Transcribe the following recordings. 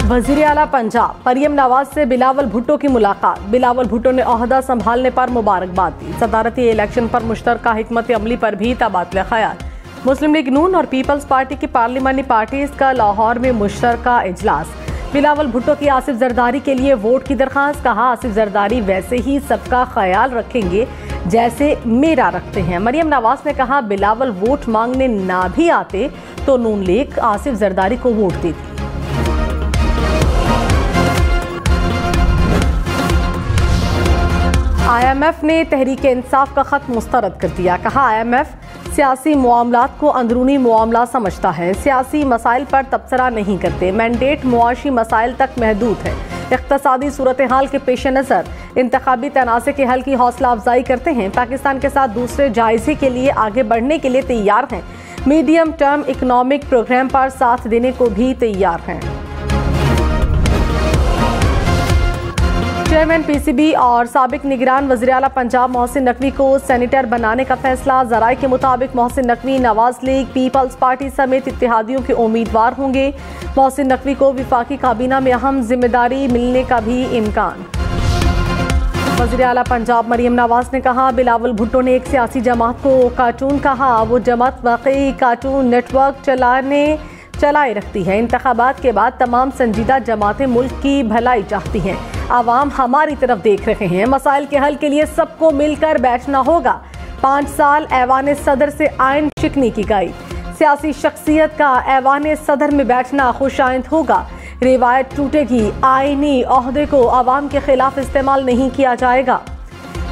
वज़ीर आला पंजाब मरियम नवाज से बिलावल भुट्टो की मुलाकात। बिलावल भुट्टो ने ओहदा संभालने पर मुबारकबाद दी। सदारती इलेक्शन पर मुश्तरका हिकमत अमली पर भी तबादला ख्याल। मुस्लिम लीग नून और पीपल्स पार्टी की पार्लिमानी पार्टीज का लाहौर में मुश्तरका इजलास। बिलावल भुट्टो की आसिफ जरदारी के लिए वोट की दरख्वास्त। कहा, आसिफ जरदारी वैसे ही सबका ख्याल रखेंगे जैसे मेरा रखते हैं। मरियम नवाज ने कहा, बिलावल वोट मांगने ना भी आते तो नून लीग आसिफ जरदारी को वोट देती। IMF ने तहरीक इंसाफ का खत मुस्तरद कर दिया। कहा, IMF सियासी मामलात को अंदरूनी मामला समझता है, सियासी मसाइल पर तबसरा नहीं करते। मैंडेट मुआशी मसाइल तक महदूद है। इक़्तिसादी सूरत हाल के पेश नज़र इंतखाबी तनाज़े के हल की हौसला अफजाई करते हैं। पाकिस्तान के साथ दूसरे जायजे के लिए आगे बढ़ने के लिए तैयार हैं। मीडियम टर्म इकनॉमिक प्रोग्राम पर साथ देने को भी तैयार हैं। चेयरमैन PCB और साबिक निगरान वज़ीर आला पंजाब मोहसिन नकवी को सेनेटर बनाने का फैसला। ज़राए के मुताबिक Mohsin Naqvi Nawaz league, people's party समेत इत्तेहादियों के उम्मीदवार होंगे। मोहसिन नकवी को वफाकी काबीना में अहम जिम्मेदारी मिलने का भी इम्कान। वज़ीर आला पंजाब मरियम नवाज ने कहा, बिलावल भुट्टो ने एक सियासी जमात को कार्टून कहा। वो जमात वाकई कार्टून नेटवर्क चलाए रखती है। इंतखाबात के बाद तमाम संजीदा जमातें मुल्क की भलाई चाहती हैं। आवाम हमारी तरफ देख रहे हैं। मसाइल के हल के लिए सबको मिलकर बैठना होगा। 5 साल ऐवान सदर से आइन शिकनी की गई। सियासी शख्सियत का ऐवान सदर में बैठना खुशाइंद होगा। रिवायत टूटेगी। आईनी ओहदे को आवाम के खिलाफ इस्तेमाल नहीं किया जाएगा।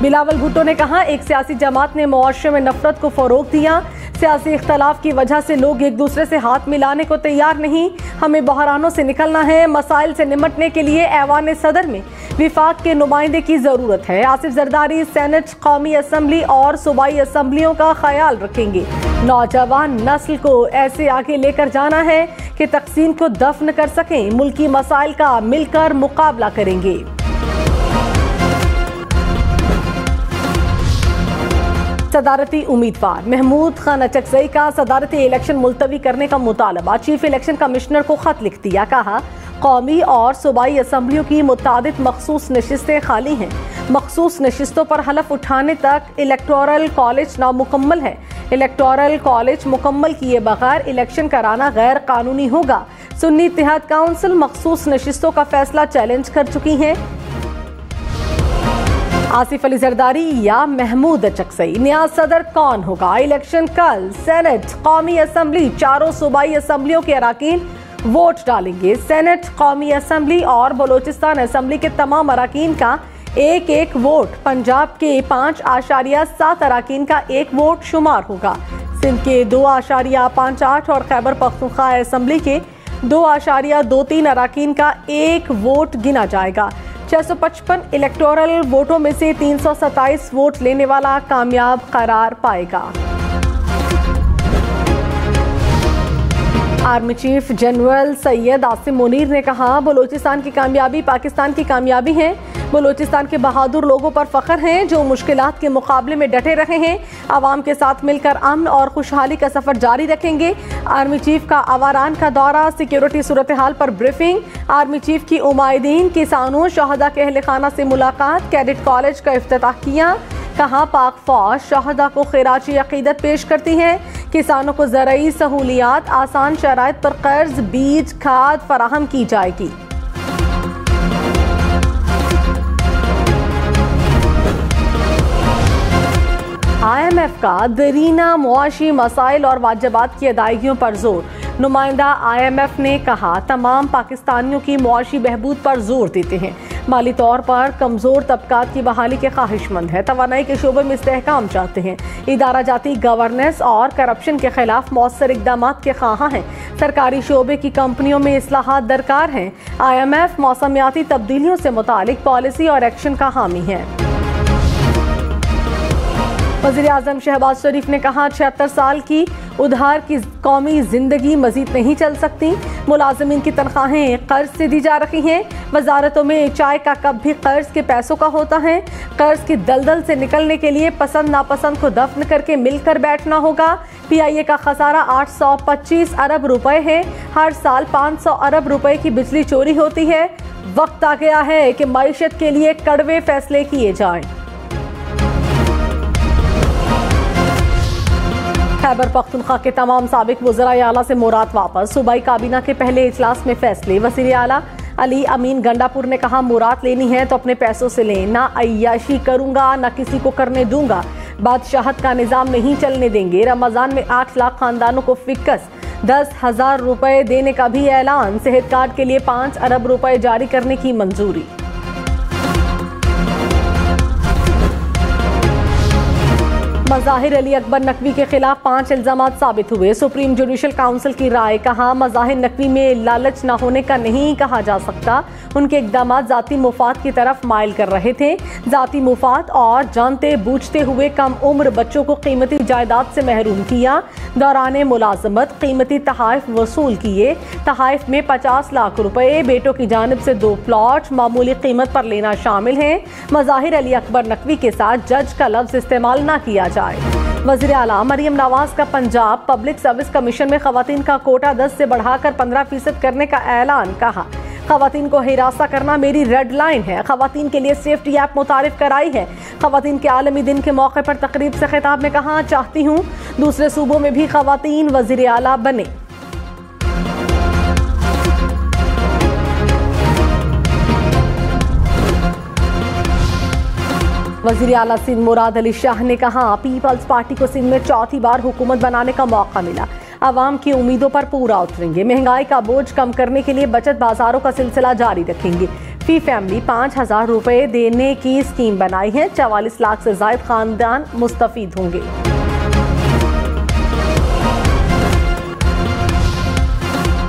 बिलावल भुट्टो ने कहा, एक सियासी जमात ने मुआशरे में नफरत को फरोग दिया। सियासी इख्तलाफ की वजह से लोग एक दूसरे से हाथ मिलाने को तैयार नहीं। हमें बहरानों से निकलना है। मसाइल से निमटने के लिए ऐवान सदर में विफाक के नुमाइंदे की जरूरत है। आसिफ जरदारी सेनेट, कौमी असम्बली और सूबाई असम्बलियों का ख्याल रखेंगे। नौजवान नस्ल को ऐसे आगे लेकर जाना है कि तकसीम को दफन कर सकें। मुल्की मसाइल का मिलकर मुकाबला करेंगे। सदारती उम्मीदवार महमूद खान अचकजई का सदारती इलेक्शन मुलतवी करने का मुतालबा। चीफ इलेक्शन कमिश्नर को खत लिख दिया। कहा, कौमी और सूबाई असम्बलियों की मुतादिद मखसूस नशिस्तें खाली हैं। मखसूस नशिस्तों पर हलफ उठाने तक इलेक्टोरल कॉलेज नामुकम्मल है। इलेक्टोरल कॉलेज मुकम्मल किए बगैर इलेक्शन कराना गैर कानूनी होगा। सुन्नी इत्तेहाद काउंसिल मखसूस नशिस्तों का फैसला चैलेंज कर चुकी है। आसिफ अली जरदारी या महमूद अचकजई, नया सदर कौन होगा? इलेक्शन कल। सेनेट, कौमी असम्बली, चारों सूबाई असम्बलियों के अराकीन वोट डालेंगे। सेनेट, कौमी असम्बली और बलोचिस्तान असम्बली के तमाम अराकीन का एक एक वोट। पंजाब के 5.7 अराकीन का एक वोट शुमार होगा। सिंध के 2.58 और खैबर पख्तूनख्वा असम्बली के 2.23 अराकीन का एक वोट गिना जाएगा। 655 इलेक्टोरल वोटों में से 327 वोट लेने वाला कामयाब करार पाएगा। Army chief general Syed Asim Munir ने कहा, बलोचिस्तान की कामयाबी पाकिस्तान की कामयाबी है। बलोचिस्तान के बहादुर लोगों पर फख्र है जो मुश्किलात के मुकाबले में डटे रहे हैं। आवाम के साथ मिलकर अमन और खुशहाली का सफर जारी रखेंगे। आर्मी चीफ का आवारान का दौरा, सिक्योरिटी सूरत हाल पर ब्रीफिंग। आर्मी चीफ की उमायदीन, किसानों, शहदा के अहल खाना से मुलाकात। कैडेट कॉलेज का इफ्तिताह किया। कहा, पाक फौज शहदा को खिराजी अकीदत पेश करती है। किसानों को ज़राई सहूलियात, आसान शराइत पर कर्ज, बीज, खाद फराहम की जाएगी। IMF का दरीना मुआशी मसाइल और वाजिबात की अदायगियों पर जोर। नुमाइंदा IMF ने कहा, तमाम पाकिस्तानियों की मुआशी बहबूद पर जोर देते हैं। माली तौर पर कमज़ोर तबकात की बहाली के ख्वाहिशमंद है। तवानाई के शोबे में इस्तेहकाम चाहते हैं। इदारा जाती गवर्नेंस और करप्शन के खिलाफ मौसर इक़दाम के ख्वाहां हैं। सरकारी शोबे की कंपनियों में इस्लाहात दरकार हैं। IMF मौसमियाती तब्दीलियों से मुतालिक पॉलिसी और एक्शन का हामी है। वज़ीर-ए-आज़म शहबाज शरीफ ने कहा 76 साल की उधार की कौमी जिंदगी मजीद नहीं चल सकती। मुलाजमीन की तनख्वाहें कर्ज से दी जा रही हैं। वजारतों में चाय का कप भी कर्ज के पैसों का होता है। कर्ज की दलदल से निकलने के लिए पसंद नापसंद को दफन करके मिलकर बैठना होगा। PIA का खसारा 825 अरब रुपए है। हर साल 500 अरब रुपए की बिजली चोरी होती है। वक्त आ गया है कि मईशत के लिए कड़वे फैसले किए जाएं। खैबर पख्तूनख्वा के तमाम साबिक वज़राए आला से मुराद वापस। सूबाई काबीना के पहले इजलास में फैसले। वज़ीर आला अली अमीन गंडापुर ने कहा मुराद लेनी है तो अपने पैसों से लें, ना अय्याशी करूंगा ना किसी को करने दूंगा। बादशाहत का निज़ाम नहीं चलने देंगे। रमजान में 8 लाख खानदानों को फिक्स 10,000 रुपए देने का भी ऐलान। सेहत कार्ड के लिए 5 अरब रुपए जारी करने की मंजूरी। मज़ाहिर अली अकबर नकवी के खिलाफ 5 इल्जामात साबित हुए। सुप्रीम जुडिशल काउंसिल की राय। कहा मज़ाहिर नकवी में लालच न होने का नहीं कहा जा सकता। उनके इक़दामात ज़ाती मुफाद की तरफ माइल कर रहे थे। ज़ाती मुफाद और जानते बूझते हुए कम उम्र बच्चों को कीमती जायदाद से महरूम किया। दौरान मुलाजमत कीमती तहाइफ वसूल किए। तहाइफ में 50 लाख रुपए, बेटों की जानिब से 2 प्लॉट मामूली कीमत पर लेना शामिल है। मज़ाहिर अली अकबर नकवी के साथ जज का लफ्ज़ इस्तेमाल न किया जाए। वज़ीर आला मरियम नवाज का पंजाब पब्लिक सर्विस कमीशन में खवातीन का कोटा 10 से बढ़ाकर 15% करने का ऐलान। कहा खवातीन को हिरासा करना मेरी रेड लाइन है। खवातीन के लिए सेफ्टी ऐप मुतारिफ कराई है। खवातीन के आलमी दिन के मौके पर तकरीब से खिताब में कहा चाहती हूँ दूसरे सूबों में भी खवातीन वज़ीर आला बने। वज़ीर आला सिंध मुराद अली शाह ने कहा पीपल्स पार्टी को सिंध में चौथी बार हुकूमत बनाने का मौका मिला। आवाम की उम्मीदों पर पूरा उतरेंगे। महंगाई का बोझ कम करने के लिए बचत बाजारों का सिलसिला जारी रखेंगे। फी फैमिली 5,000 रुपए देने की स्कीम बनाई है। 44 लाख से ज्यादा खानदान मुस्तफीद होंगे।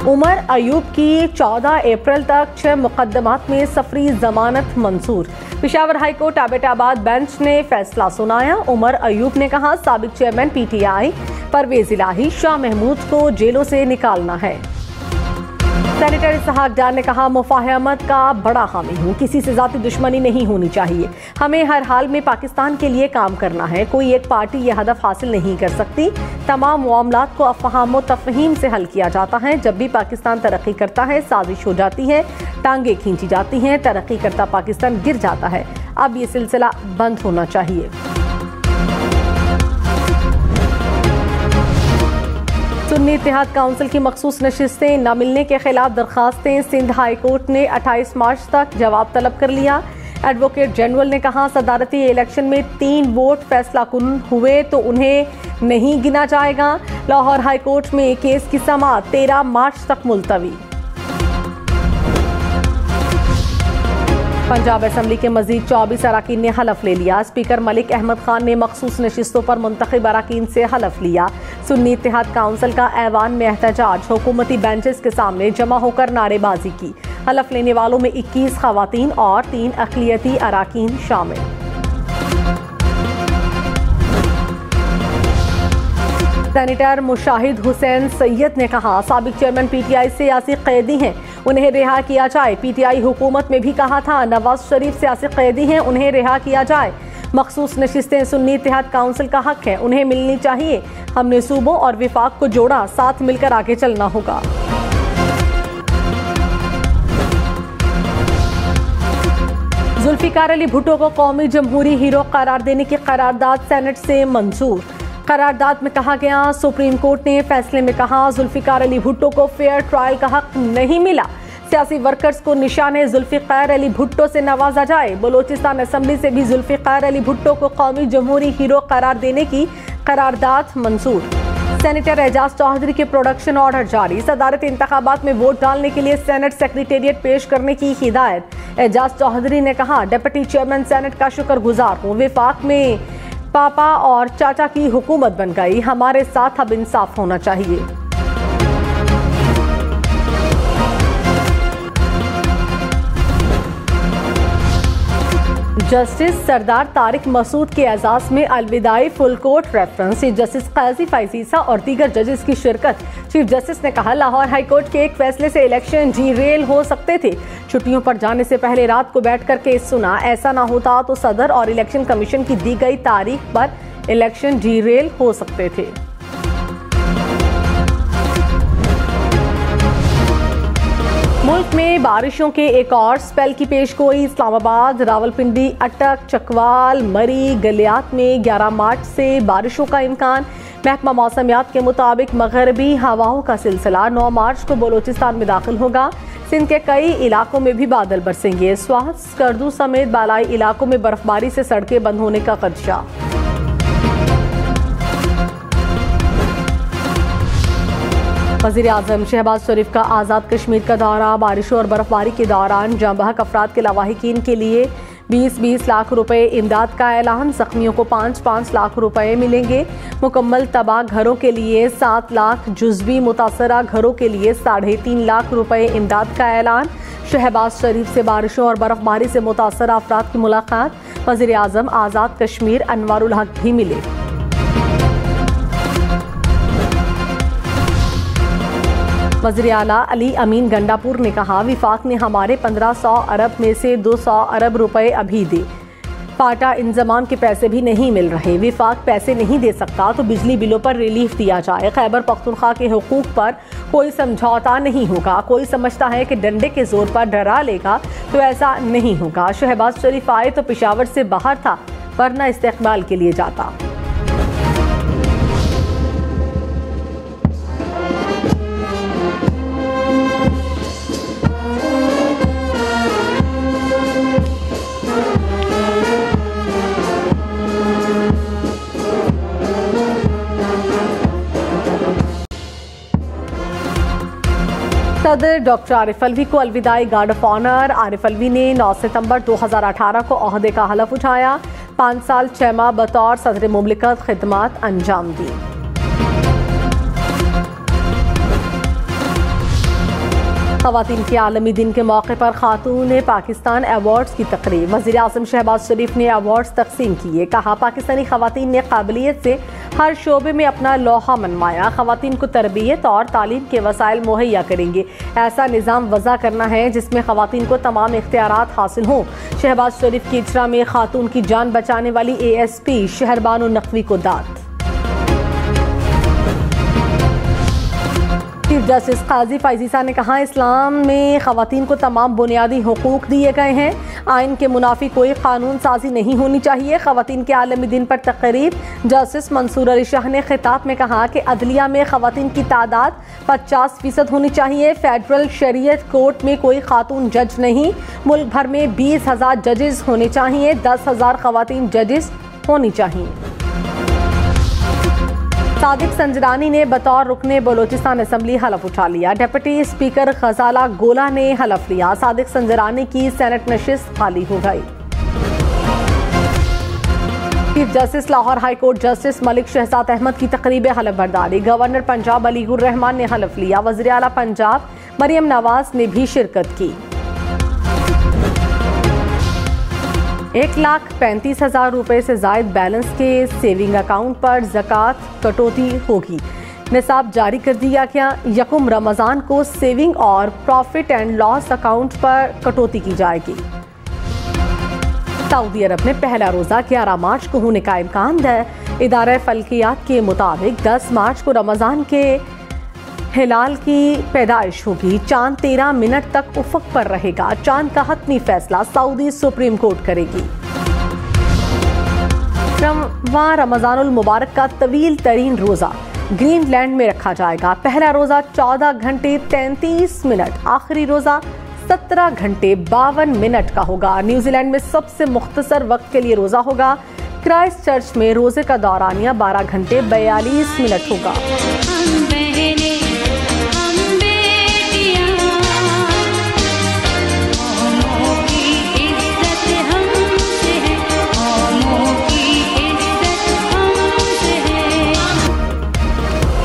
उमर अयूब की 14 अप्रैल तक 6 मुकदमात में सफरी जमानत मंजूर। पेशावर हाईकोर्ट एबटाबाद बेंच ने फैसला सुनाया। उमर अयूब ने कहा साबिक चेयरमैन PTI परवेज इलाही शाह महमूद को जेलों से निकालना है। सेनेटर इसहाक डार ने कहा मुफाहमत का बड़ा हामी हूँ, किसी से जाती दुश्मनी नहीं होनी चाहिए। हमें हर हाल में पाकिस्तान के लिए काम करना है। कोई एक पार्टी यह हदफ हासिल नहीं कर सकती। तमाम मामलात को अफ़हाम व तफ़हीम से हल किया जाता है। जब भी पाकिस्तान तरक्की करता है साजिश हो जाती है, टांगे खींची जाती हैं। तरक्की करता पाकिस्तान गिर जाता है। अब ये सिलसिला बंद होना चाहिए। सुन्नी इत्तेहाद काउंसिल की मखसूस नशिस्तें न मिलने के खिलाफ दरखास्तें। सिंध हाई कोर्ट ने 28 मार्च तक जवाब तलब कर लिया। एडवोकेट जनरल ने कहा सदारती इलेक्शन में 3 वोट फैसला कुन हुए तो उन्हें नहीं गिना जाएगा। लाहौर हाई कोर्ट में केस की समाअत 13 मार्च तक मुलतवी। पंजाब असम्बली के मजीद 24 अराकीन ने हलफ ले लिया। स्पीकर मलिक अहमद खान ने मखसूस नशिस्तों पर मुंतखब अराकीन से हलफ लिया। सुन्नी इत्तेहाद काउंसिल का ऐवान में एहतजाज। हुकूमती बेंचेस के सामने जमा होकर नारेबाजी की। हलफ लेने वालों में 21 खवातीन और 3 अक़लियती अराकीन शामिल। सेनेटर मुशाहिद हुसैन सैयद ने कहा साबिक चेयरमैन PTI सियासी कैदी हैं, उन्हें रिहा किया जाए। PTI हुकूमत में भी कहा था नवाज शरीफ सियासी कैदी हैं, उन्हें रिहा किया जाए। मखसूस नशिस्तें सुन्नी इत्तेहाद काउंसिल का हक है, उन्हें मिलनी चाहिए। हमने सूबों और विफाक को जोड़ा, साथ मिलकर आगे चलना होगा। जुल्फिकार अली भुट्टो को कौमी जमहूरी हीरो करार देने की करारदाद सेनेट से मंजूर। करारदाद में कहा गया सुप्रीम कोर्ट ने फैसले में कहा जुल्फिकार अली भुट्टो को फेयर ट्रायल का हक नहीं मिला। सियासी वर्कर्स को निशाने जुल्फिकार अली भुट्टो से नवाजा जाए। बलोचिस्तान असेंबली से भी जुल्फिकार अली भुट्टो को कौमी जमहूरी हीरो करार देने की करारदाद मंजूर। सेनेटर एजाज चौधरी के प्रोडक्शन ऑर्डर जारी। सदारती इंतखाबात में वोट डालने के लिए सेनेट सेक्रेटेरिएट पेश करने की हिदायत। एजाज चौधरी ने कहा डिप्टी चेयरमैन सेनेट का शुक्रगुजार हूँ। विफाक में पापा और चाचा की हुकूमत बन गई, हमारे साथ अब इंसाफ होना चाहिए। जस्टिस सरदार तारिक मसूद के एजाज में अलविदाई full court reference. Chief justice Qazi फैजीसा और दीगर जजेस की शिरकत। चीफ जस्टिस ने कहा, लाहौर हाई कोर्ट के एक फैसले से इलेक्शन डीरेल हो सकते थे। छुट्टियों पर जाने से पहले रात को बैठकर केस सुना। ऐसा ना होता तो सदर और इलेक्शन कमीशन की दी गई तारीख पर इलेक्शन डीरेल हो सकते थे। मुल्क में बारिशों के एक और स्पेल की पेशगोई। इस्लामाबाद, रावलपिंडी, अटक, चकवाल, मरी, गलियात में 11 मार्च से बारिशों का इम्कान। महकमा मौसमियात के मुताबिक मगरबी हवाओं का सिलसिला 9 मार्च को बलोचिस्तान में दाखिल होगा। सिंध के कई इलाकों में भी बादल बरसेंगे। स्वात, स्कर्दू समेत बालाई इलाकों में बर्फबारी से सड़कें बंद होने का खदशा। वज़ीर आज़म शहबाज शरीफ का आज़ाद कश्मीर का दौरा। बारिशों और बर्फबारी के दौरान जाँ-बहक अफराद के लवाहिकीन के लिए 20-20 लाख रुपए इमदाद का ऐलान। ज़ख्मियों को 5-5 लाख रुपए मिलेंगे। मुकम्मल तबाह घरों के लिए 7 लाख, जुज़वी मुतासरा घरों के लिए 3.5 लाख रुपए इमदाद का ऐलान। शहबाज शरीफ से बारिशों और बर्फबारी से मुतासरा अफराद की मुलाकात। वज़ीर आज़म आज़ाद कश्मीर अनवारुल हक भी मिले। वज़ीर आला अली अमीन गंडापुर ने कहा, विफाक ने हमारे 1500 अरब में से 200 अरब रुपए अभी दे। पाटा इंजमाम के पैसे भी नहीं मिल रहे। विफाक पैसे नहीं दे सकता तो बिजली बिलों पर रिलीफ दिया जाए। खैबर पख्तूनख्वा के हुकूक पर कोई समझौता नहीं होगा। कोई समझता है कि डंडे के जोर पर डरा लेगा तो ऐसा नहीं होगा। शहबाज शरीफ आए तो पेशावर से बाहर था वरना इस्तेकबाल के लिए जाता। सदर डॉक्टर आरिफ अलवी को अलविदाई guard of honour. Arif Alvi ने 9 सितंबर 2018 को ओहदे का हलफ उठाया। 5 साल 6 माह बतौर सदर मुमलिकत खिदमत अंजाम दी। ख़वातीन के आलमी दिन के मौके पर खातून पाकिस्तान अवार्ड्स की तकरीब। वज़ीर आज़म शहबाज शरीफ ने अवार्ड्स तकसीम किए। कहा, पाकिस्तानी ख़वातीन ने काबिलियत से हर शोबे में अपना लोहा मनवाया। ख़वातीन को तरबियत और तालीम के वसाइल मुहैया करेंगे। ऐसा निज़ाम वज़ा करना है जिसमें ख़वातीन को तमाम इख्तियारात हासिल हों। शहबाज शरीफ की इजरा में खातून की जान बचाने वाली ASP शहरबानो नकवी को दाद। चीफ जस्टिस काजी फैजीसा ने कहा, इस्लाम में ख़वातीन को तमाम बुनियादी हुकूक दिए गए हैं। आइन के मुनाफी कोई कानून साजी नहीं होनी चाहिए। ख़वातीन के आलमी दिन पर तकरीब। जस्टिस मंसूर अली शाह ने खिताब में कहा कि अदलिया में ख़वातीन की तादाद 50% होनी चाहिए। फेडरल शरीयत कोर्ट में कोई खातून जज नहीं। मुल्क भर में 20,000 जजेस होने चाहिए। 10,000 ख़वातीन जजेस होनी चाहिए। सादिक संजरानी ने बतौर रुकने बलोचिस्तान असम्बली हलफ उठा लिया। डिप्टी स्पीकर गजाला गोला ने हलफ लिया। सादिक संजरानी की सेनेट नशिस्त खाली हो गई। Chief justice Lahore high court justice Malik Shahzad Ahmad की तकरीब हलफ बर्दारी। गवर्नर पंजाब अलीगुर रहमान ने हलफ लिया। वज़ीर आला पंजाब मरियम नवाज ने भी शिरकत की। 1,35,000 रुपए से जायद बैलेंस के सेविंग अकाउंट पर ज़कात कटौती होगी। निसाब जारी कर दिया गया। यकुम रमज़ान को सेविंग और प्रॉफिट एंड लॉस अकाउंट पर कटौती की जाएगी। सऊदी अरब में पहला रोज़ा 11 मार्च को होने का इम्कान है। इदारा फल्कियात के मुताबिक 10 मार्च को रमज़ान के हिलाल की पैदाइश होगी। चांद 13 मिनट तक उफक पर रहेगा। चांद का हतमी फैसला सऊदी सुप्रीम कोर्ट करेगी। रमज़ानुल मुबारक का तवील तरीन रोज़ा ग्रीनलैंड में रखा जाएगा। पहला रोज़ा 14 घंटे 33 मिनट, आखिरी रोज़ा 17 घंटे 52 मिनट का होगा। न्यूजीलैंड में सबसे मुख्तसर वक्त के लिए रोज़ा होगा। क्राइस्ट चर्च में रोज़े का दौरानिया 12 घंटे 42 मिनट होगा।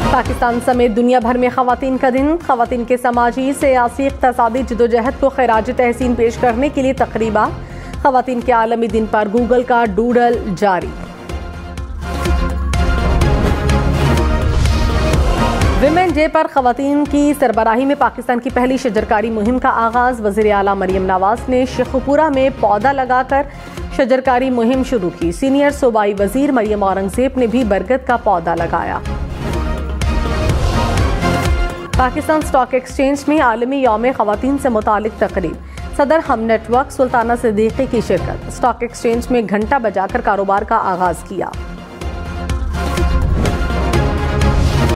पाकिस्तान समेत दुनिया भर में ख़वातीन का दिन। ख़वातीन के समाजी सियासी इक़्तिसादी जदोजहद को खिराज तहसीन पेश करने के लिए तक़रीबा। खवातीन के आलमी दिन पर गूगल का डूडल जारी। विमेन डे पर खवातीन की सरबराही में पाकिस्तान की पहली शजरकारी मुहिम का आगाज। वज़ीर आला मरियम नवाज ने शेखुपुरा में पौधा लगाकर शजरकारी मुहिम शुरू की। सीनियर सूबाई वजीर मरियम औरंगजेब ने भी बरगद का पौधा लगाया। पाकिस्तान स्टॉक एक्सचेंज में आलमी यौम खवातीन से मुतालिक तकरीब। सदर हम नेटवर्क सुल्ताना सिद्दीकी की शिरकत। स्टॉक एक्सचेंज में घंटा बजाकर कारोबार का आगाज किया।